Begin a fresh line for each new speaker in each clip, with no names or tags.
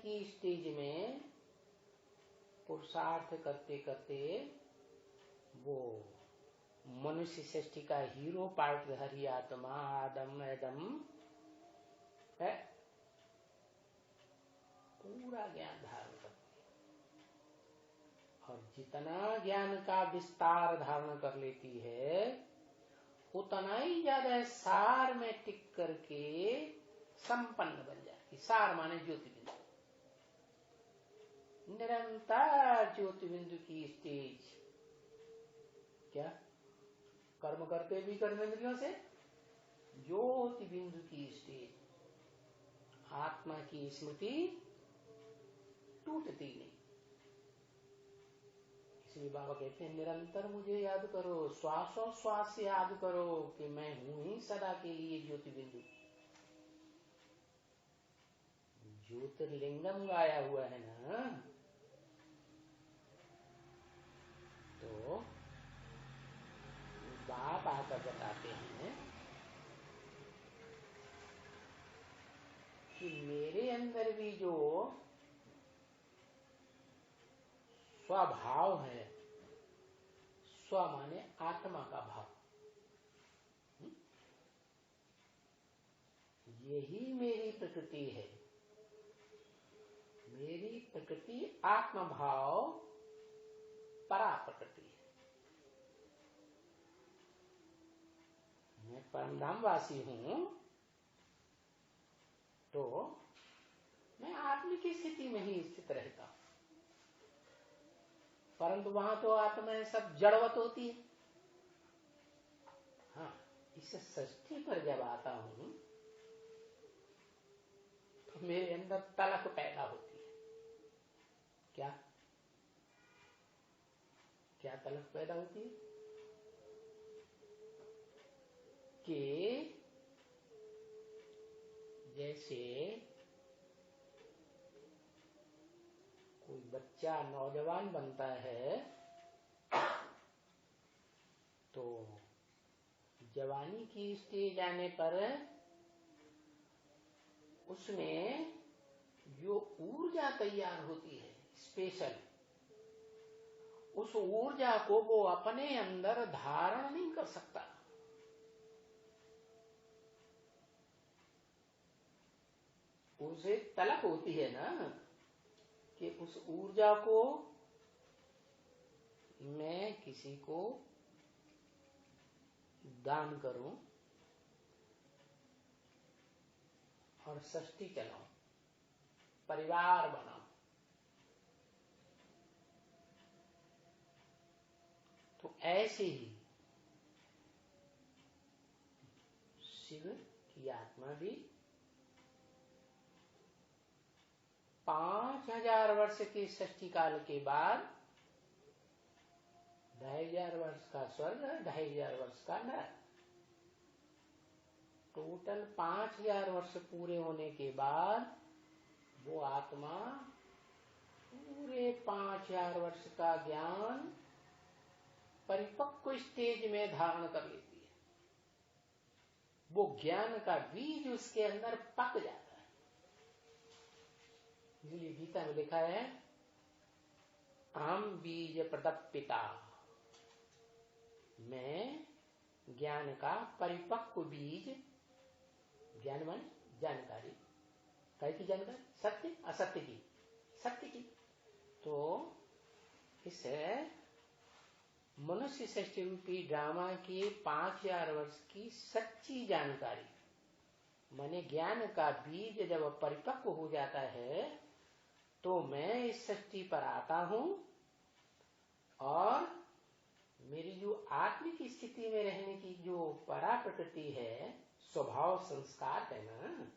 की स्टेज में पुरुषार्थ करते करते वो मनुष्य सृष्टि का हीरो पार्ट हरि आत्मा आदम एदम है, पूरा ज्ञान धारण करती है। और जितना ज्ञान का विस्तार धारण कर लेती है उतना ही ज्यादा सार में टिक करके संपन्न बन जाती। सार माने ज्योति बिंदु, निरंतर ज्योति बिंदु की स्टेज। क्या कर्म करते भी कर्मेंद्रियों से, ज्योति बिंदु की स्टेज, आत्मा की स्मृति टूटती नहीं। इसलिए बाबा कहते हैं निरंतर मुझे याद करो, श्वासोश्वास से याद करो कि मैं हूं ही सदा के लिए ज्योति बिंदु। ज्योतिर्लिंगम गाया हुआ है ना, तो बाप आकर बताते हैं कि मेरे अंदर भी जो स्वभाव है, स्व माने आत्मा का भाव, यही मेरी प्रकृति है। मेरी प्रकृति आत्म भाव परा प्रकृति है। मैं परमधामवासी हूं तो मैं आत्मिक स्थिति में ही स्थित रहता हूं, परंतु वहां तो आत्मा सब जड़वत होती है। हाँ, इस षष्ठी पर जब आता हूं तो मेरे अंदर तलक पैदा होती है। क्या क्या तलक पैदा होती है? कि जैसे कोई बच्चा नौजवान बनता है तो जवानी की स्टेज आने पर उसमें जो ऊर्जा तैयार होती है स्पेशल, उस ऊर्जा को वो अपने अंदर धारण नहीं कर सकता। उसे तलब होती है ना कि उस ऊर्जा को मैं किसी को दान करूं और षष्ठी चलाऊं, परिवार बनाऊं। तो ऐसे ही शिव की आत्मा भी 5000 वर्ष के षष्ठी काल के बाद 2500 वर्ष का स्वर्ग, 2500 वर्ष का नरक, टोटल 5000 वर्ष पूरे होने के बाद वो आत्मा पूरे 5000 वर्ष का ज्ञान परिपक्व स्टेज में धारण कर लेती है। वो ज्ञान का बीज उसके अंदर पक जाता है। इसलिए गीता में लिखा है अहम बीज प्रदप्पिता, मैं ज्ञान का परिपक्व बीज, ज्ञान माने जानकारी, की जानकारी, सत्य असत्य की, सत्य की। तो इस मनुष्य सृष्टि रूपी ड्रामा की 5000 वर्ष की सच्ची जानकारी माने ज्ञान का बीज जब परिपक्व हो जाता है तो मैं इस सृष्टि पर आता हूं और मेरी जो आत्मिक स्थिति में रहने की जो परा प्रकृति है, स्वभाव संस्कार है ना,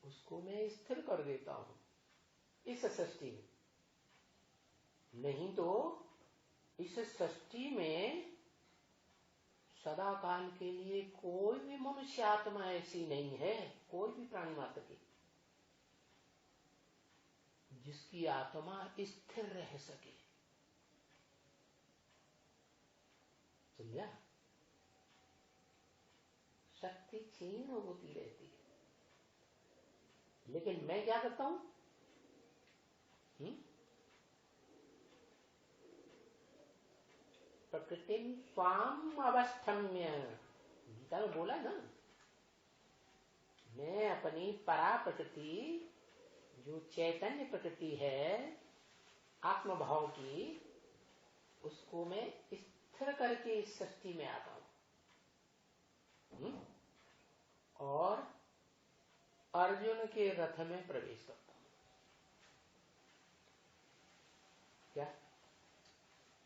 उसको मैं स्थिर कर देता हूं इस सृष्टि में। नहीं तो इस सृष्टि में सदा काल के लिए कोई भी मनुष्य आत्मा ऐसी नहीं है, कोई भी प्राणी मात्र की, जिसकी आत्मा स्थिर रह सके। समझा? शक्ति क्षीण होती रहती है। लेकिन मैं क्या करता हूं? प्रकृति स्वाम अवस्थम्य, गीता में बोला ना, मैं अपनी परा प्रकृति जो चैतन्य प्रकृति है आत्म भाव की, उसको मैं स्थिर करके इस सृष्टि में आता हूं और अर्जुन के रथ में प्रवेश करता हूं। क्या?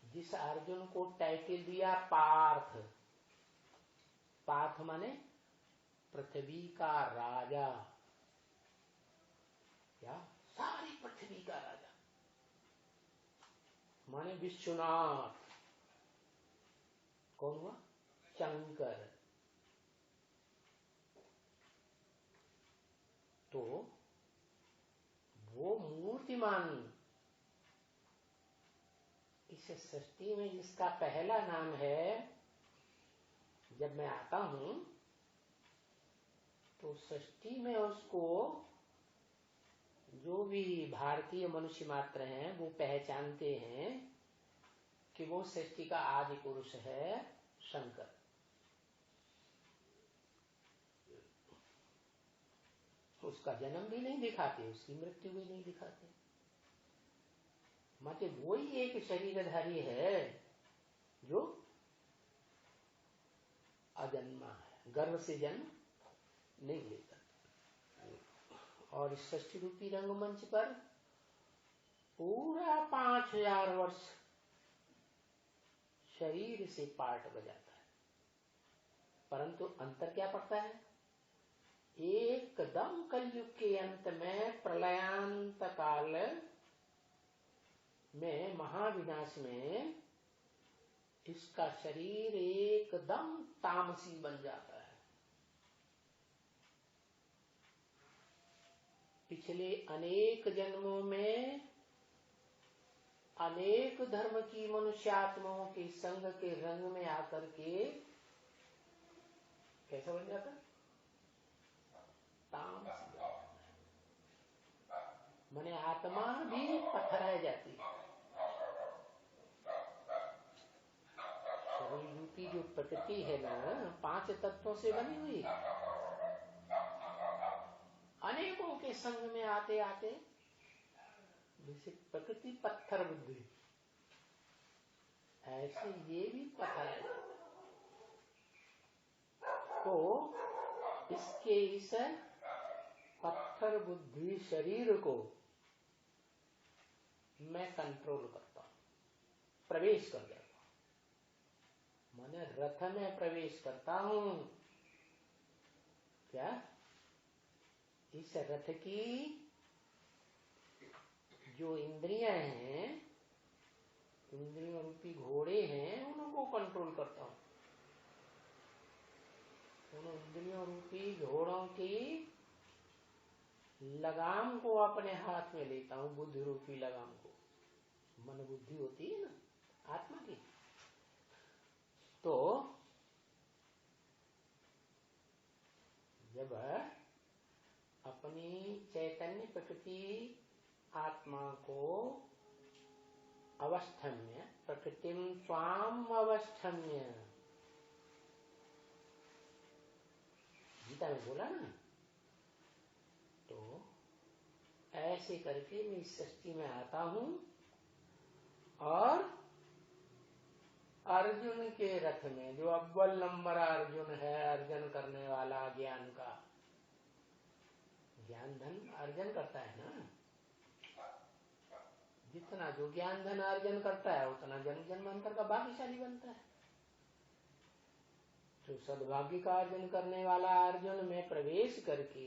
जिस अर्जुन को टाइटल दिया पार्थ, पार्थ माने पृथ्वी का राजा, क्या? सारी पृथ्वी का राजा माने विश्वनाथ। कौन हुआ? शंकर। तो वो मूर्तिमान इस सृष्टि में जिसका पहला नाम है, जब मैं आता हूं तो सृष्टि में उसको जो भी भारतीय मनुष्य मात्र हैं वो पहचानते हैं कि वो सृष्टि का आदि पुरुष है शंकर। उसका जन्म भी नहीं दिखाते, उसकी मृत्यु भी नहीं दिखाते, माते वही एक शरीरधारी है जो अजन्मा है, गर्भ से जन्म नहीं लेता। और इस सृष्टि रूपी रंगमंच पर पूरा 5000 वर्ष शरीर से पार्ट बजाता है, परंतु अंतर क्या पड़ता है? एकदम कलयुग के अंत में, प्रलयांत काल में, महाविनाश में इसका शरीर एकदम तामसी बन जाता है। पिछले अनेक जन्मों में अनेक धर्म की मनुष्यात्माओं के संग के रंग में आकर के कैसा बन जाता है? तामसी। माने आत्मा भी पत्थराई जाती है। शरीर रूपी जो प्रकृति है ना, 5 तत्वों से बनी हुई, अनेकों के संग में आते आते जैसे प्रकृति पत्थर बुद्धि, ऐसे ये भी पत्थर है। तो इसके इस पत्थर बुद्धि शरीर को मैं कंट्रोल करता हूं, प्रवेश कर जाता हूं, माने रथ में प्रवेश करता हूं। क्या? इस रथ की जो इंद्रियां हैं, इंद्रियों रूपी घोड़े हैं, उनको कंट्रोल करता हूं। उन इंद्रियों रूपी घोड़ों की लगाम को अपने हाथ में लेता हूं, बुद्धि रूपी लगाम को। मन बुद्धि होती है ना आत्मा की। तो जब अपनी चैतन्य प्रकृति आत्मा को अवस्थम्य, प्रकृतिम स्वाम अवस्थम्य, गीता में बोला ना, तो ऐसे करके मैं इस सृष्टि में आता हूं और अर्जुन के रथ में, जो अव्वल नंबर अर्जुन है, अर्जन करने वाला ज्ञान का, ज्ञान धन अर्जन करता है ना, जितना जो ज्ञान धन अर्जन करता है उतना जन्म जन्मांतर का भाग्यशाली बनता है। तो सद्भाग्य का अर्जन करने वाला अर्जुन में प्रवेश करके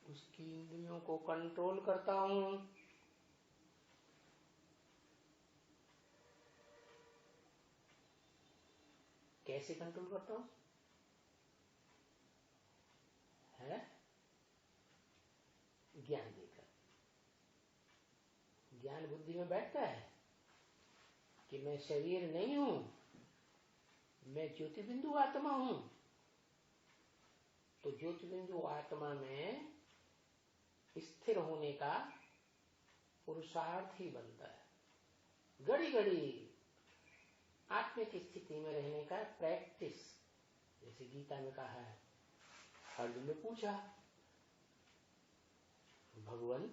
उसकी इंद्रियों को कंट्रोल करता हूं। कैसे कंट्रोल करता हूं? है ज्ञान देकर। ज्ञान बुद्धि में बैठता है कि मैं शरीर नहीं हूं, मैं ज्योति बिंदु आत्मा हूं। तो ज्योतिबिंदु आत्मा में स्थिर होने का पुरुषार्थ ही बनता है। घड़ी घड़ी आत्मिक स्थिति में रहने का प्रैक्टिस, जैसे गीता में कहा है। अर्जुन ने पूछा, भगवान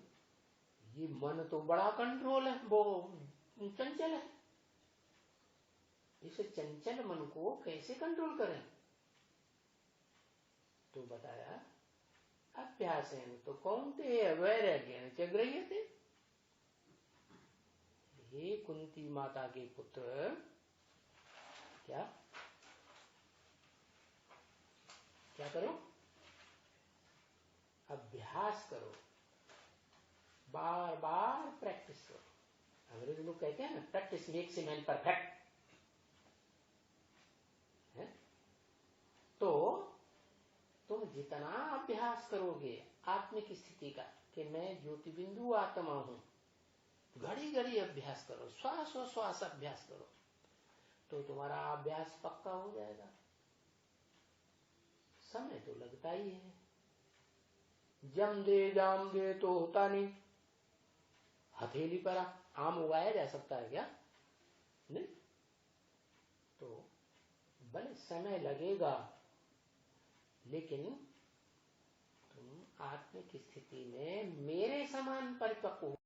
ये मन तो बड़ा कंट्रोल है, वो चंचल है, इस चंचल मन को कैसे कंट्रोल करें? तो बताया, अभ्यास है तो कौनते वैराग्य च गृह्यते। हे कुंती माता के पुत्र, क्या क्या करो? अभ्यास करो, बार बार प्रैक्टिस करो। अंग्रेज लोग कहते हैं ना, practice makes a man perfect. तो तुम जितना अभ्यास करोगे आत्मिक स्थिति का कि मैं ज्योतिबिंदु आत्मा हूं, घड़ी घड़ी अभ्यास करो, श्वास श्वास अभ्यास करो, तो तुम्हारा अभ्यास पक्का हो जाएगा। समय तो लगता ही है, जम दे जाम दे तो होता नहीं। हथेली पर आम उगाया जा सकता है क्या? नहीं। तो भले समय लगेगा, लेकिन तुम आत्मिक स्थिति में मेरे समान परिपक्व